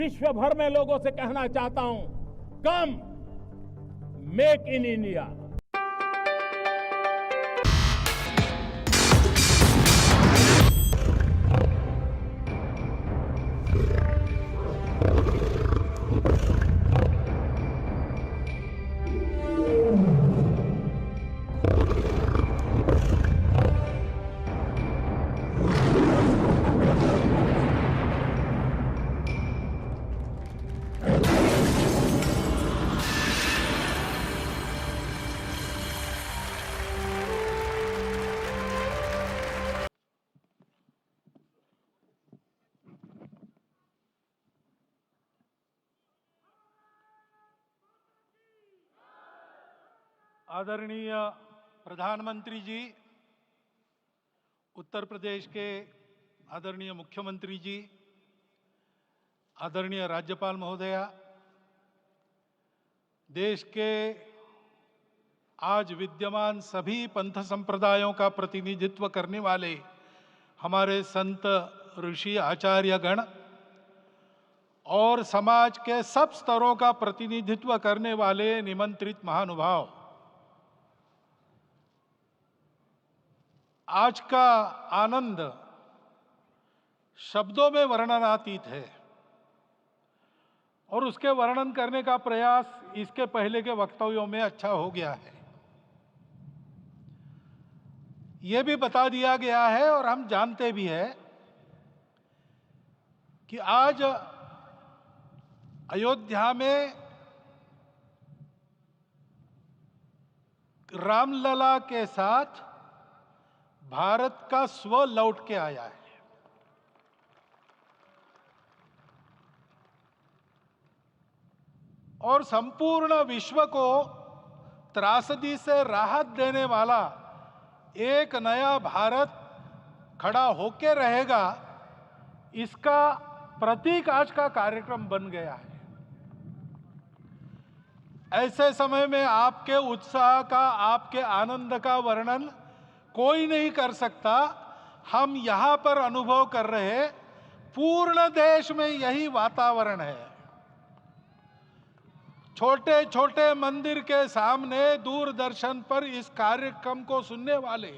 विश्व भर में लोगों से कहना चाहता हूं, कम मेक इन इंडिया। आदरणीय प्रधानमंत्री जी, उत्तर प्रदेश के आदरणीय मुख्यमंत्री जी, आदरणीय राज्यपाल महोदया, देश के आज विद्यमान सभी पंथ संप्रदायों का प्रतिनिधित्व करने वाले हमारे संत ऋषि आचार्य गण और समाज के सब स्तरों का प्रतिनिधित्व करने वाले निमंत्रित महानुभाव, आज का आनंद शब्दों में वर्णनातीत है और उसके वर्णन करने का प्रयास इसके पहले के वक्तव्यों में अच्छा हो गया है। यह भी बता दिया गया है और हम जानते भी हैं कि आज अयोध्या में रामलला के साथ भारत का स्व लौट के आया है। और संपूर्ण विश्व को त्रासदी से राहत देने वाला एक नया भारत खड़ा होके रहेगा, इसका प्रतीक आज का कार्यक्रम बन गया है। ऐसे समय में आपके उत्साह का, आपके आनंद का वर्णन कोई नहीं कर सकता। हम यहां पर अनुभव कर रहे, पूर्ण देश में यही वातावरण है। छोटे छोटे मंदिर के सामने दूरदर्शन पर इस कार्यक्रम को सुनने वाले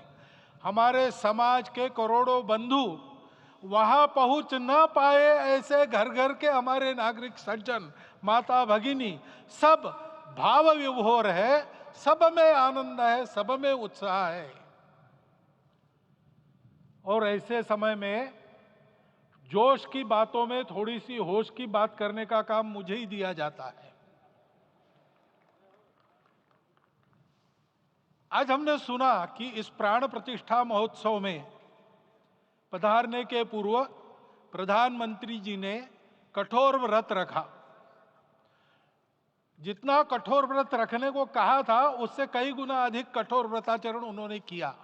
हमारे समाज के करोड़ों बंधु वहां पहुंच न पाए, ऐसे घर घर के हमारे नागरिक सज्जन, माता भगिनी सब भाव विभोर है, सब में आनंद है, सब में उत्साह है। और ऐसे समय में जोश की बातों में थोड़ी सी होश की बात करने का काम मुझे ही दिया जाता है। आज हमने सुना कि इस प्राण प्रतिष्ठा महोत्सव में पधारने के पूर्व प्रधानमंत्री जी ने कठोर व्रत रखा। जितना कठोर व्रत रखने को कहा था, उससे कई गुना अधिक कठोर व्रताचरण उन्होंने किया।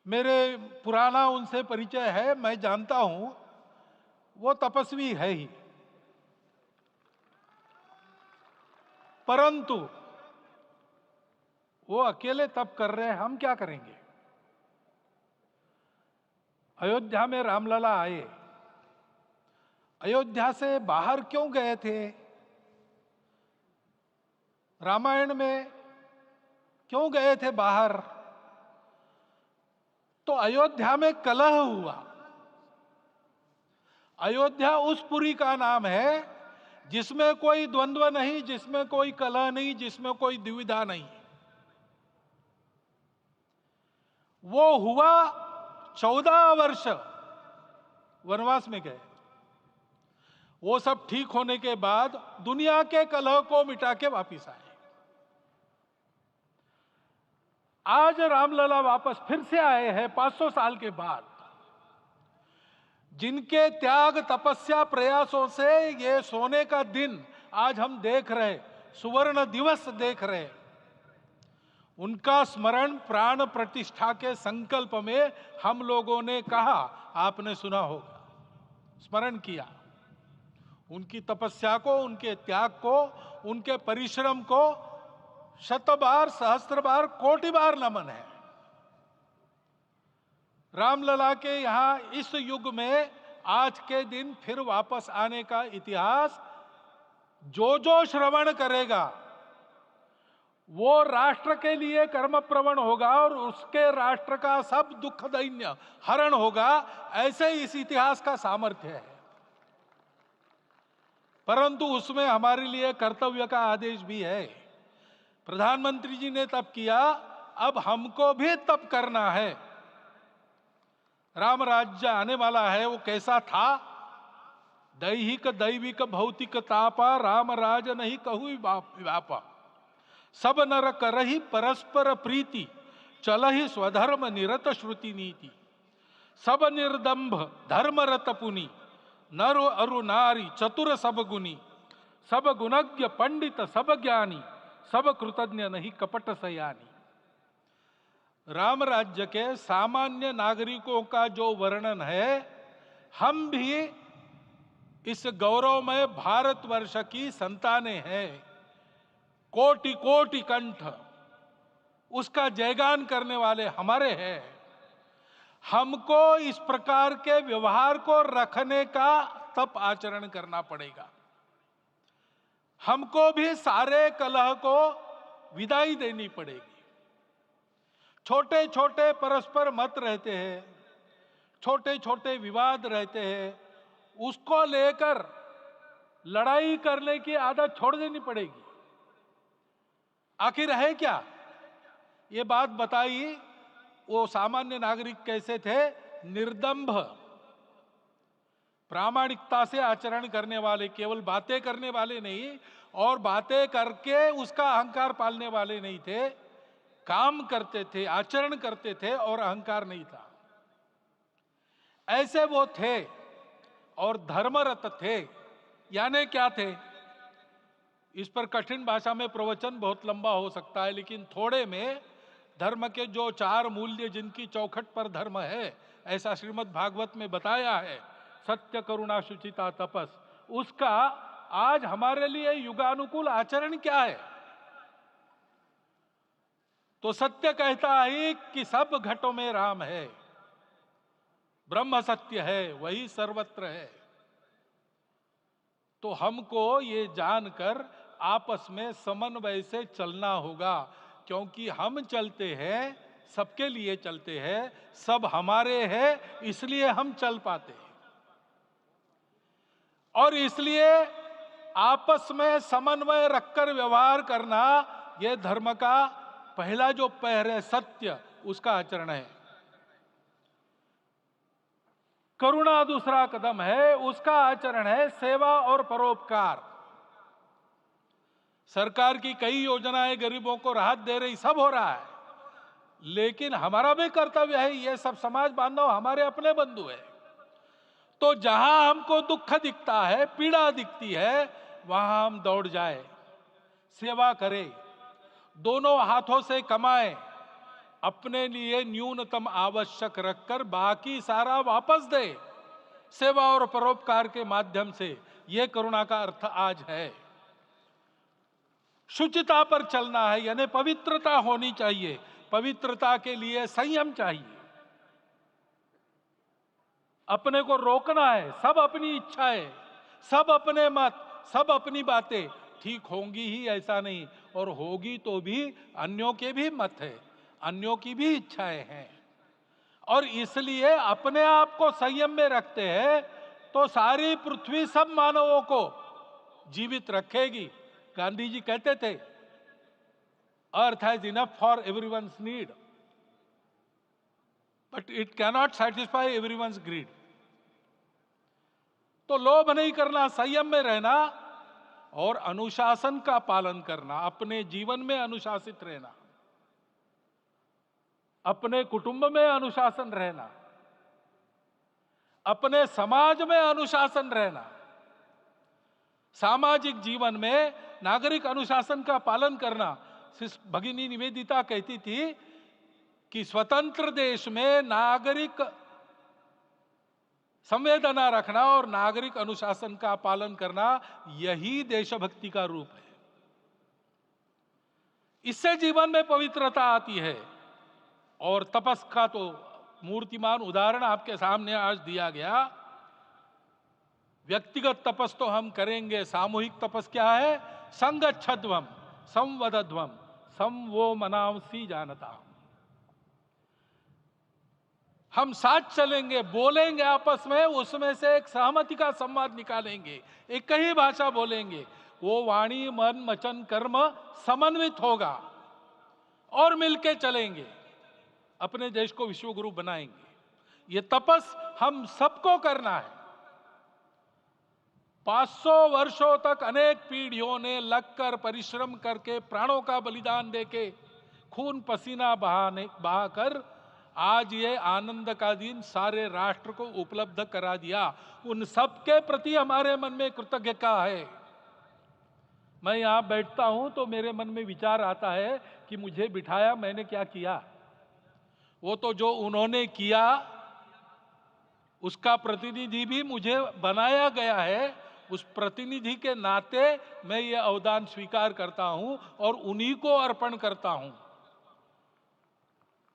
मेरे पुराना उनसे परिचय है, मैं जानता हूं वो तपस्वी है ही, परंतु वो अकेले तप कर रहे हैं, हम क्या करेंगे। अयोध्या में रामलला आए, अयोध्या से बाहर क्यों गए थे? रामायण में क्यों गए थे बाहर? तो अयोध्या में कलह हुआ। अयोध्या उस पुरी का नाम है जिसमें कोई द्वंद्व नहीं, जिसमें कोई कलह नहीं, जिसमें कोई दुविधा नहीं। वो हुआ 14 वर्ष वनवास में गए। वो सब ठीक होने के बाद दुनिया के कलह को मिटा के वापिस आए। आज रामलला वापस फिर से आए हैं 500 साल के बाद। जिनके त्याग, तपस्या, प्रयासों से ये सोने का दिन आज हम देख रहे, सुवर्ण दिवस देख रहे, उनका स्मरण प्राण प्रतिष्ठा के संकल्प में हम लोगों ने कहा, आपने सुना होगा, स्मरण किया। उनकी तपस्या को, उनके त्याग को, उनके परिश्रम को शत बार, सहस्त्र बार, कोटि बार नमन है। रामलला के यहां इस युग में आज के दिन फिर वापस आने का इतिहास जो जो श्रवण करेगा वो राष्ट्र के लिए कर्मप्रवण होगा और उसके राष्ट्र का सब दुख दैन्य हरण होगा। ऐसे इस इतिहास का सामर्थ्य है। परंतु उसमें हमारे लिए कर्तव्य का आदेश भी है। प्रधानमंत्री जी ने तप किया, अब हमको भी तप करना है। राम राज्य आने वाला है, वो कैसा था? दैहिक दैविक भौतिक तापा, राम राज नहीं कहु व्यापा। सब नर करहि परस्पर प्रीति, चलहि स्वधर्म निरत श्रुति नीति। सब निर्दंभ धर्मरत पुनि, नर अरु नारी चतुर सब गुनी। सब गुणज्ञ पंडित सब ज्ञानी, सब कृतज्ञ नहीं कपट सयानी। राम राज्य के सामान्य नागरिकों का जो वर्णन है, हम भी इस गौरवमय भारतवर्ष की संतानें हैं। कोटि कोटि कंठ उसका जयगान करने वाले हमारे हैं। हमको इस प्रकार के व्यवहार को रखने का तप आचरण करना पड़ेगा। हमको भी सारे कलह को विदाई देनी पड़ेगी। छोटे छोटे परस्पर मत रहते हैं, छोटे छोटे विवाद रहते हैं, उसको लेकर लड़ाई करने की आदत छोड़ देनी पड़ेगी। आखिर है क्या? ये बात बताई, वो सामान्य नागरिक कैसे थे? निर्दंभ, प्रामाणिकता से आचरण करने वाले, केवल बातें करने वाले नहीं और बातें करके उसका अहंकार पालने वाले नहीं थे। काम करते थे, आचरण करते थे और अहंकार नहीं था। ऐसे वो थे और धर्मरत थे। यानी क्या थे? इस पर कठिन भाषा में प्रवचन बहुत लंबा हो सकता है, लेकिन थोड़े में धर्म के जो 4 मूल्य जिनकी चौखट पर धर्म है, ऐसा श्रीमद् भागवत में बताया है, सत्य करुणा शुचिता तपस, उसका आज हमारे लिए युगानुकूल आचरण क्या है? तो सत्य कहता है कि सब घटों में राम है, ब्रह्म सत्य है, वही सर्वत्र है। तो हमको ये जानकर आपस में समन्वय से चलना होगा, क्योंकि हम चलते हैं, सबके लिए चलते हैं, सब हमारे हैं, इसलिए हम चल पाते हैं। और इसलिए आपस में समन्वय रखकर व्यवहार करना, यह धर्म का पहला जो पैर है, सत्य, उसका आचरण है। करुणा दूसरा कदम है, उसका आचरण है सेवा और परोपकार। सरकार की कई योजनाएं गरीबों को राहत दे रही, सब हो रहा है, लेकिन हमारा भी कर्तव्य है, ये सब समाज बांधव हमारे अपने बंधु है। तो जहां हमको दुख दिखता है, पीड़ा दिखती है, वहां हम दौड़ जाए, सेवा करें, दोनों हाथों से कमाएं, अपने लिए न्यूनतम आवश्यक रखकर बाकी सारा वापस दे, सेवा और परोपकार के माध्यम से। यह करुणा का अर्थ आज है। शुचिता पर चलना है, यानी पवित्रता होनी चाहिए। पवित्रता के लिए संयम चाहिए, अपने को रोकना है। सब अपनी इच्छाएं, सब अपने मत, सब अपनी बातें ठीक होंगी ही ऐसा नहीं, और होगी तो भी अन्यों के भी मत है, अन्यों की भी इच्छाएं हैं। और इसलिए अपने आप को संयम में रखते हैं तो सारी पृथ्वी सब मानवों को जीवित रखेगी। गांधी जी कहते थे, earth has enough for everyone's need, but it cannot satisfy everyone's greed. तो लोभ नहीं करना, संयम में रहना और अनुशासन का पालन करना, अपने जीवन में अनुशासित रहना, अपने कुटुंब में अनुशासन रहना, अपने समाज में अनुशासन रहना। सामाजिक जीवन में नागरिक अनुशासन का पालन करना। भगिनी निवेदिता कहती थी कि स्वतंत्र देश में नागरिक संवेदना रखना और नागरिक अनुशासन का पालन करना, यही देशभक्ति का रूप है। इससे जीवन में पवित्रता आती है। और तपस का तो मूर्तिमान उदाहरण आपके सामने आज दिया गया। व्यक्तिगत तपस तो हम करेंगे, सामूहिक तपस क्या है? संगच्छध्वम संवदध्वम सम वो मनांसी जानता। हम साथ चलेंगे, बोलेंगे आपस में, उसमें से एक सहमति का संवाद निकालेंगे, एक ही भाषा बोलेंगे, वो वाणी मन वचन कर्म समन्वित होगा और मिलके चलेंगे, अपने देश को विश्वगुरु बनाएंगे। ये तपस हम सबको करना है। 500 वर्षों तक अनेक पीढ़ियों ने लगकर परिश्रम करके प्राणों का बलिदान देके खून पसीना बहाकर आज ये आनंद का दिन सारे राष्ट्र को उपलब्ध करा दिया। उन सब के प्रति हमारे मन में कृतज्ञता है। मैं यहां बैठता हूं तो मेरे मन में विचार आता है कि मुझे बिठाया, मैंने क्या किया? वो तो जो उन्होंने किया उसका प्रतिनिधि भी मुझे बनाया गया है। उस प्रतिनिधि के नाते मैं ये अवदान स्वीकार करता हूं और उन्हीं को अर्पण करता हूं।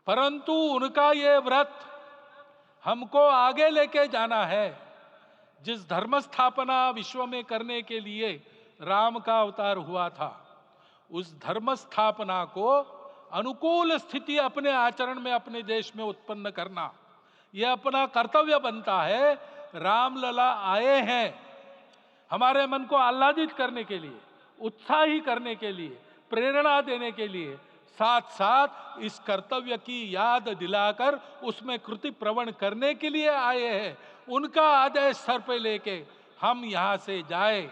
परंतु उनका ये व्रत हमको आगे लेके जाना है। जिस धर्म स्थापना विश्व में करने के लिए राम का अवतार हुआ था, उस धर्म स्थापना को अनुकूल स्थिति अपने आचरण में अपने देश में उत्पन्न करना, यह अपना कर्तव्य बनता है। रामलला आए हैं हमारे मन को आह्लादित करने के लिए, उत्साही करने के लिए, प्रेरणा देने के लिए, साथ साथ इस कर्तव्य की याद दिलाकर उसमें कृति प्रवण करने के लिए आए हैं। उनका आदेश सर पे लेके हम यहां से जाए।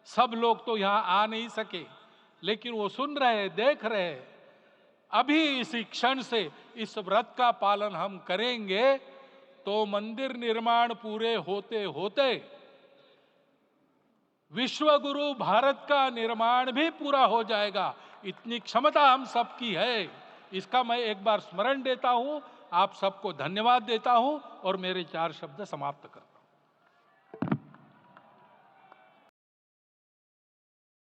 सब लोग तो यहां आ नहीं सके, लेकिन वो सुन रहे, देख रहे। अभी इसी क्षण से इस व्रत का पालन हम करेंगे तो मंदिर निर्माण पूरे होते होते विश्वगुरु भारत का निर्माण भी पूरा हो जाएगा। इतनी क्षमता हम सबकी है। इसका मैं एक बार स्मरण देता हूं, आप सबको धन्यवाद देता हूं और मेरे 4 शब्द समाप्त करता हूं।